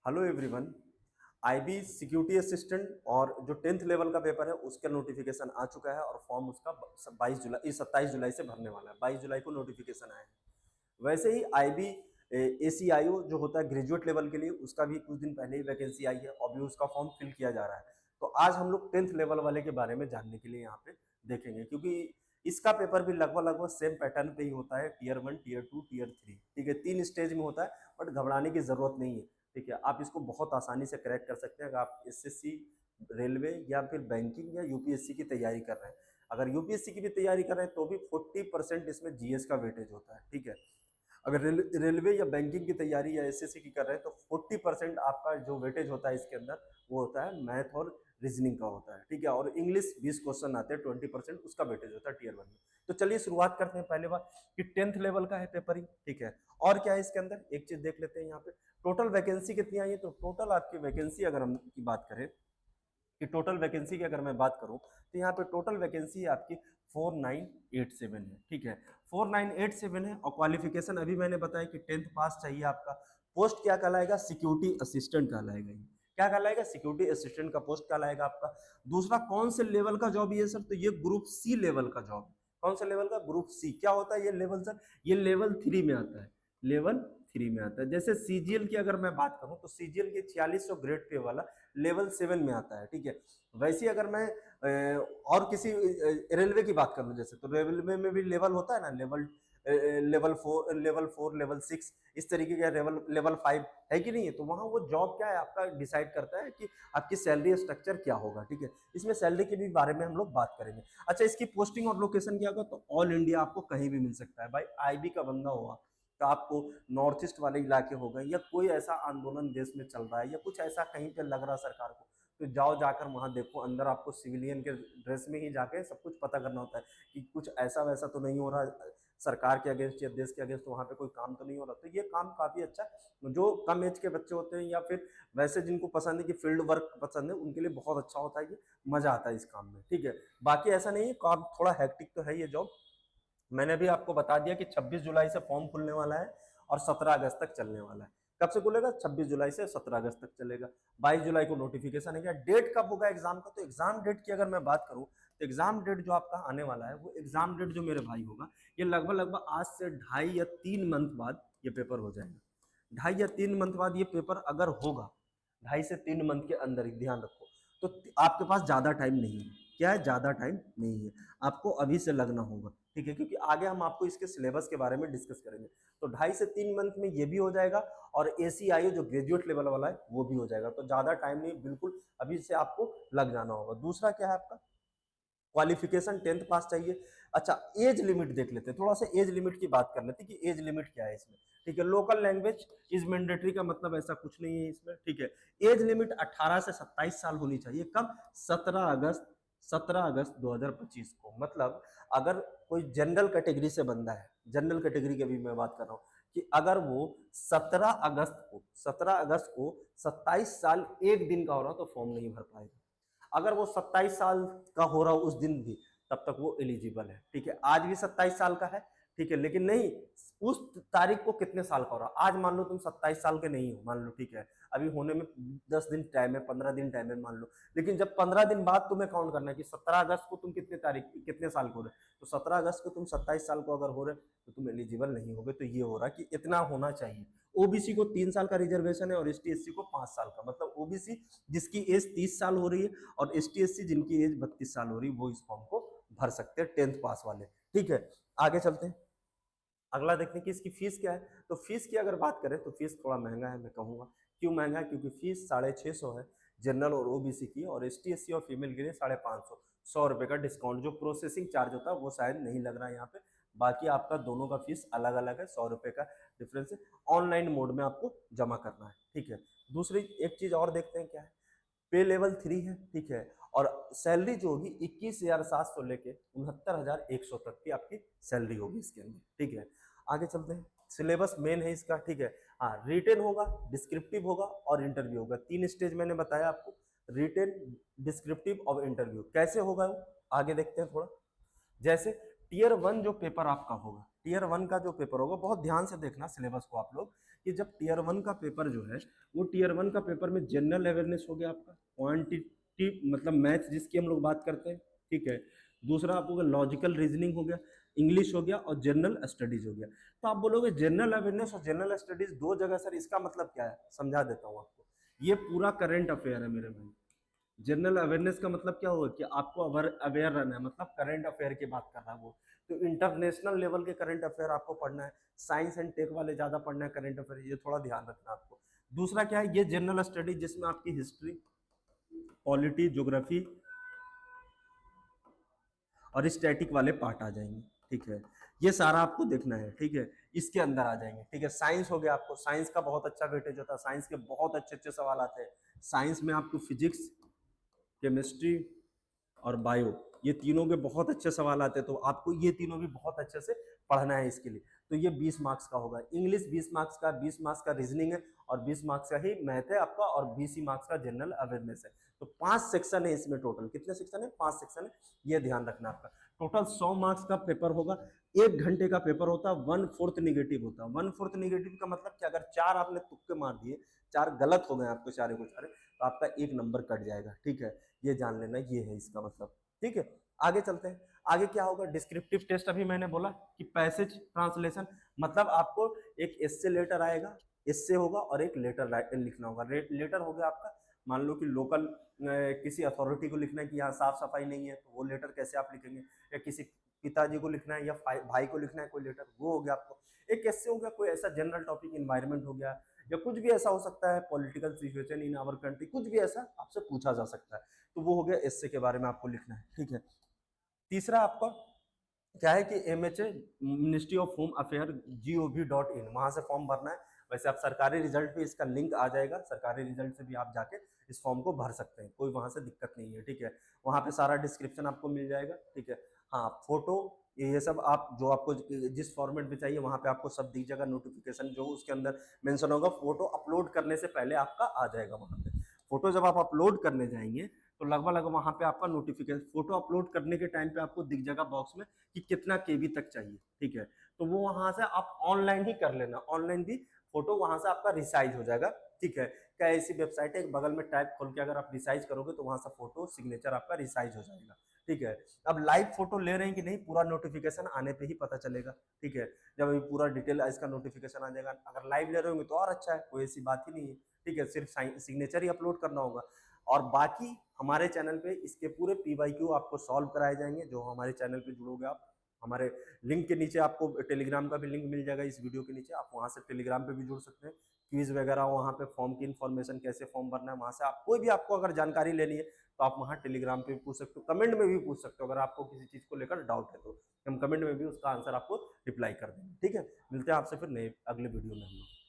Hello everyone. IB security assistant और जो 10th level का पेपर है उसका नोटिफिकेशन आ चुका है और फॉर्म उसका 27 जुलाई से भरने वाला है। 22 जुलाई को नोटिफिकेशन आया है। वैसे ही आईबी एसीआईओ जो होता है ग्रेजुएट लेवल के लिए, उसका भी कुछ दिन पहले ही वैकेंसी आई है और भी उसका फॉर्म फिल किया जा रहा है। तो आज हम लोग 10th लेवल वाले के बारे में जानने के लिए यहाँ पे देखेंगे, क्योंकि इसका पेपर भी लगभग लगभग सेम पैटर्न पे ही होता है। टीयर 1, टीयर 2, टीयर 3, ठीक है, 3 स्टेज में होता है। बट घबराने की जरूरत नहीं है, ठीक है। आप इसको बहुत आसानी से क्रैक कर सकते हैं अगर आप एसएससी, रेलवे या फिर बैंकिंग या यूपीएससी की तैयारी कर रहे हैं। अगर यूपीएससी की भी तैयारी कर रहे हैं तो भी 40% इसमें जीएस का वेटेज होता है, ठीक है। अगर रेलवे या बैंकिंग की तैयारी या एसएससी की कर रहे हैं तो 40% आपका जो वेटेज होता है इसके अंदर वो होता है मैथ और रीजनिंग का होता है, ठीक है। और इंग्लिश 20 क्वेश्चन आते हैं, 20% उसका वेटेज होता है टीयर 1 में। तो चलिए शुरुआत करते हैं। पहले बात कि 10th लेवल का है पेपर ही, ठीक है। और क्या है इसके अंदर, एक चीज देख लेते हैं यहाँ पे। टोटल वैकेंसी कितनी आई है? तो टोटल आपकी वैकेंसी अगर हम की बात करें कि टोटल वैकेंसी की अगर मैं बात करूं तो यहाँ पे टोटल वैकेंसी आपकी 4987 है, ठीक है। 4987 है और क्वालिफिकेशन अभी मैंने बताया कि 10th पास चाहिए आपका। पोस्ट क्या कहलाएगा? सिक्योरिटी असिस्टेंट कहलाएगा। ये क्या कहलाएगा? सिक्योरिटी असिस्टेंट का पोस्ट कहलाएगा आपका। दूसरा, कौन से लेवल का जॉब ये सर? तो ये ग्रुप सी लेवल का जॉब। कौन सा लेवल का? Group C. क्या होता है ये लेवल सर? ये लेवल 3 में आता है। लेवल 3 में आता है। जैसे सीजीएल की अगर मैं बात करूं तो सीजीएल के 4600 ग्रेड पे वाला लेवल 7 में आता है, ठीक है। वैसे अगर मैं और किसी रेलवे की बात कर लूं, जैसे तो रेलवे में भी लेवल होता है ना, लेवल 4, लेवल 6, इस तरीके का लेवल 5 है कि नहीं है। तो वहां वो जॉब क्या है आपका डिसाइड करता है कि आपकी सैलरी स्ट्रक्चर क्या होगा, ठीक है। इसमें सैलरी के भी बारे में हम लोग बात करेंगे। अच्छा, इसकी पोस्टिंग और लोकेशन क्या होगा? तो ऑल इंडिया आपको कहीं भी मिल सकता है भाई। आईबी का बंदा हुआ तो आपको नॉर्थ ईस्ट वाले इलाके हो गए, या कोई ऐसा आंदोलन देश में चल रहा है या कुछ ऐसा कहीं पे लग रहा है सरकार को, तो जाओ जाकर वहां देखो। अंदर आपको सिविलियन के ड्रेस में ही जाके सब कुछ पता करना होता है कि कुछ ऐसा वैसा तो नहीं हो रहा सरकार के अगेंस्ट या देश के अगेंस्ट, वहां पे कोई काम तो नहीं हो रहा। तो ये काम काफी अच्छा, जो कम एज के बच्चे होते हैं या फिर वैसे जिनको पसंद है कि फील्ड वर्क पसंद है, उनके लिए बहुत अच्छा होता है। ये मजा आता है इस काम में, ठीक है। बाकी ऐसा नहीं है, काम थोड़ा हैक्टिक तो है ये जॉब। मैंने भी आपको बता दिया कि 26 जुलाई से फॉर्म खुलने वाला है और 17 अगस्त तक चलने वाला है। कब से खुलेगा? 26 जुलाई से 17 अगस्त तक चलेगा। 22 जुलाई को नोटिफिकेशन है। क्या डेट कब होगा एग्जाम का? तो एग्जाम डेट की अगर मैं बात करूं तो एग्जाम डेट जो आपका आने वाला है, वो एग्जाम डेट जो मेरे भाई होगा, ये लगभग लगभग आज से 2.5 या 3 मंथ बाद ये पेपर हो जाएगा। 2.5 या 3 मंथ बाद ये पेपर अगर होगा, 2.5 से 3 मंथ के अंदर ही, ध्यान रखो। तो आपके पास ज्यादा टाइम नहीं है। क्या है? ज्यादा टाइम नहीं है, आपको अभी से लगना होगा, ठीक है। क्योंकि आगे हम आपको इसके सिलेबस के बारे में डिस्कस करेंगे। तो 2.5 से 3 मंथ में ये भी हो जाएगा और एसीआईओ जो ग्रेजुएट लेवल वाला है वो भी हो जाएगा। तो ज्यादा टाइम नहीं, बिल्कुल अभी से आपको लग जाना होगा। दूसरा क्या है आपका? क्वालिफिकेशन 10th पास चाहिए। अच्छा, एज लिमिट देख लेते हैं, थोड़ा सा एज लिमिट की बात कर लेते हैं कि एज लिमिट क्या है इसमें, ठीक है। लोकल लैंग्वेज इज मैंडेटरी का मतलब ऐसा कुछ नहीं है इसमें, ठीक है। एज लिमिट 18 से 27 साल होनी चाहिए। कब? 17 अगस्त 2025 को। मतलब अगर कोई जनरल कैटेगरी से बंदा है, जनरल कैटेगरी की भी मैं बात कर रहा हूं, कि अगर वो 17 अगस्त को 27 साल 1 दिन का हो रहा तो फॉर्म नहीं भर पाएगा। अगर वो 27 साल का हो रहा उस दिन भी, तब तक वो एलिजिबल है, ठीक है। आज भी 27 साल का है, ठीक है, लेकिन नहीं, उस तारीख को कितने साल का हो रहा। आज मान लो तुम 27 साल के नहीं हो, मान लो, ठीक है, अभी होने में 10 दिन टाइम है, 15 दिन टाइम है, मान लो। लेकिन जब 15 दिन बाद तुम्हें काउंट करना है कि 17 अगस्त को तुम कितने साल को हो रहे, तो 17 अगस्त को तुम 27 साल को अगर हो रहे तो तुम एलिजिबल नहीं होगे। तो ये हो रहा कि इतना होना चाहिए। ओबीसी को 3 साल का रिजर्वेशन है और एसटी एससी को 5 साल का। मतलब ओबीसी जिसकी एज 30 साल हो रही है और एसटी एससी जिनकी एज 32 साल हो रही है, वो इस फॉर्म को भर सकते हैं, 10th पास वाले, ठीक है। आगे चलते हैं, अगला देखते हैं कि इसकी फीस क्या है। तो फीस की अगर बात करें तो फीस थोड़ा महंगा है, मैं कहूंगा। क्यों महंगा है? क्योंकि फीस 650 है जनरल और ओबीसी की, और एसटी एससी और फीमेल के लिए 550। 100 रुपए का डिस्काउंट, जो प्रोसेसिंग चार्ज होता है वो शायद नहीं लग रहा है यहाँ पे। बाकी आपका दोनों का फीस अलग अलग है, 100 रुपए का डिफरेंस है। ऑनलाइन मोड में आपको जमा करना है, ठीक है। दूसरी एक चीज और देखते हैं क्या है। पे लेवल 3 है, ठीक है। और सैलरी जो होगी 21,700 लेके 69,100 तक की आपकी सैलरी होगी इसके अंदर, ठीक है। आगे चलते हैं। सिलेबस मेन है इसका, ठीक है। हाँ, रिटेन होगा, डिस्क्रिप्टिव होगा और इंटरव्यू होगा। 3 स्टेज मैंने बताया आपको, रिटेन, डिस्क्रिप्टिव और इंटरव्यू। कैसे होगा वो आगे देखते हैं थोड़ा। जैसे टीयर 1 जो पेपर आपका होगा, टीयर 1 का जो पेपर होगा, बहुत ध्यान से देखना सिलेबस को आप लोग, कि जब टीयर 1 का पेपर जो है, वो टीयर 1 का पेपर में जनरल अवेयरनेस हो गया आपका, क्वांटिटी मतलब मैथ जिसकी हम लोग बात करते हैं, ठीक है। दूसरा आपको लॉजिकल रीजनिंग हो गया, इंग्लिश हो गया और जनरल स्टडीज हो गया। तो आप बोलोगे जनरल अवेयरनेस और जनरल स्टडीज दो जगह, सर इसका मतलब क्या है, समझा देता हूँ आपको। ये पूरा करंट अफेयर है मेरे भाई। जनरल अवेयरनेस का मतलब क्या होगा कि आपको अवेयर रहना है, मतलब करंट अफेयर की बात कर रहा है वो। तो इंटरनेशनल लेवल के करंट अफेयर आपको पढ़ना है, साइंस एंड टेक वाले ज्यादा पढ़ना है करंट अफेयर, ये थोड़ा ध्यान रखना आपको। दूसरा क्या है, ये जनरल स्टडी जिसमें आपकी हिस्ट्री, पॉलिटी, ज्योग्राफी और स्टैटिक वाले पार्ट आ जाएंगे, ठीक है। ये सारा आपको देखना है, ठीक है, इसके अंदर आ जाएंगे, ठीक है। साइंस हो गया, आपको साइंस का बहुत अच्छा वेटेज होता है, साइंस के बहुत अच्छे अच्छे सवाल आते हैं। साइंस में आपको फिजिक्स, केमिस्ट्री और बायो, ये तीनों के बहुत अच्छे सवाल आते हैं, तो आपको ये तीनों भी बहुत अच्छे से पढ़ना है इसके लिए। तो ये 20 मार्क्स का होगा। इंग्लिश 20 मार्क्स का, 20 मार्क्स का रीजनिंग है और 20 मार्क्स का ही मैथ है आपका, और 20 ही मार्क्स का जनरल अवेयरनेस है। तो 5 सेक्शन है इसमें टोटल। कितने सेक्शन है? 5 सेक्शन है, ये ध्यान रखना आपका। टोटल 100 मार्क्स का पेपर होगा, 1 घंटे का पेपर होता है, 1/4 निगेटिव होता है। 1/4 निगेटिव का मतलब कि अगर 4 आपने तुक्के मार दिए, 4 गलत हो गए आपको सारे को सारे, तो आपका 1 नंबर कट जाएगा, ठीक है। ये जान लेना, ये है इसका मतलब, ठीक है। आगे चलते हैं, आगे क्या होगा, डिस्क्रिप्टिव टेस्ट। अभी मैंने बोला कि पैसेज ट्रांसलेशन, मतलब आपको एक एस्से लेटर आएगा, एस्से होगा और एक लेटर लिखना होगा। लेटर हो गया आपका, मान लो कि लोकल किसी अथॉरिटी को लिखना है कि यहाँ साफ सफाई नहीं है, तो वो लेटर कैसे आप लिखेंगे, या किसी पिताजी को लिखना है या भाई को लिखना है कोई लेटर, वो हो गया आपको। एक एस्से हो गया, कोई ऐसा जनरल टॉपिक, इन्वायरमेंट हो गया, या कुछ भी ऐसा हो सकता है, political situation in our country, कुछ भी ऐसा आपसे पूछा जा सकता है, तो वो हो गया एस्से के बारे में आपको लिखना है, ठीक है। तीसरा आपका क्या है कि MHA, ministry of home affair gov.in, वहां से फॉर्म भरना है। वैसे आप सरकारी रिजल्ट पे इसका लिंक आ जाएगा, सरकारी रिजल्ट से भी आप जाके इस फॉर्म को भर सकते हैं, कोई वहां से दिक्कत नहीं है, ठीक है। वहां पे सारा डिस्क्रिप्शन आपको मिल जाएगा, ठीक है। हाँ, फोटो, ये सब आप जो आपको जिस फॉर्मेट में चाहिए वहां पे आपको सब दिख जाएगा, नोटिफिकेशन जो उसके अंदर मेंशन होगा। फोटो अपलोड करने से पहले आपका आ जाएगा वहां पे। फोटो जब आप अपलोड करने जाएंगे तो लगभग लगभग वहां पे आपका नोटिफिकेशन, फोटो अपलोड करने के टाइम पे आपको दिख जाएगा बॉक्स में कि कितना केबी तक चाहिए, ठीक है। तो वो वहां से आप ऑनलाइन ही कर लेना, ऑनलाइन भी फोटो वहां से आपका रिसाइज हो जाएगा, ठीक है। क्या ऐसी वेबसाइट है, बगल में टैब खोल के अगर आप रिसाइज करोगे तो वहां से फोटो सिग्नेचर आपका रिसाइज हो जाएगा, ठीक है। अब लाइव फोटो ले रहे हैं कि नहीं, पूरा नोटिफिकेशन आने पे ही पता चलेगा, ठीक है। जब अभी पूरा डिटेल इसका नोटिफिकेशन आ जाएगा, अगर लाइव ले रहे होंगे तो और अच्छा है, कोई ऐसी बात ही नहीं है, ठीक है। सिर्फ सिग्नेचर ही अपलोड करना होगा। और बाकी हमारे चैनल पे इसके पूरे PYQ आपको सॉल्व कराए जाएंगे। जो हमारे चैनल पे जुड़ोगे आप, हमारे लिंक के नीचे आपको टेलीग्राम का भी लिंक मिल जाएगा इस वीडियो के नीचे, आप वहां से टेलीग्राम पे भी जुड़ सकते हैं। क्विज वगैरह वहां पे, फॉर्म की इन्फॉर्मेशन, कैसे फॉर्म भरना है, वहां से आप कोई भी आपको अगर जानकारी लेनी है तो आप वहां टेलीग्राम पे भी पूछ सकते हो, कमेंट में भी पूछ सकते हो। अगर आपको किसी चीज को लेकर डाउट है तो हम कमेंट में भी उसका आंसर आपको रिप्लाई कर देंगे, ठीक है। मिलते हैं आपसे फिर नए अगले वीडियो में हम लोग।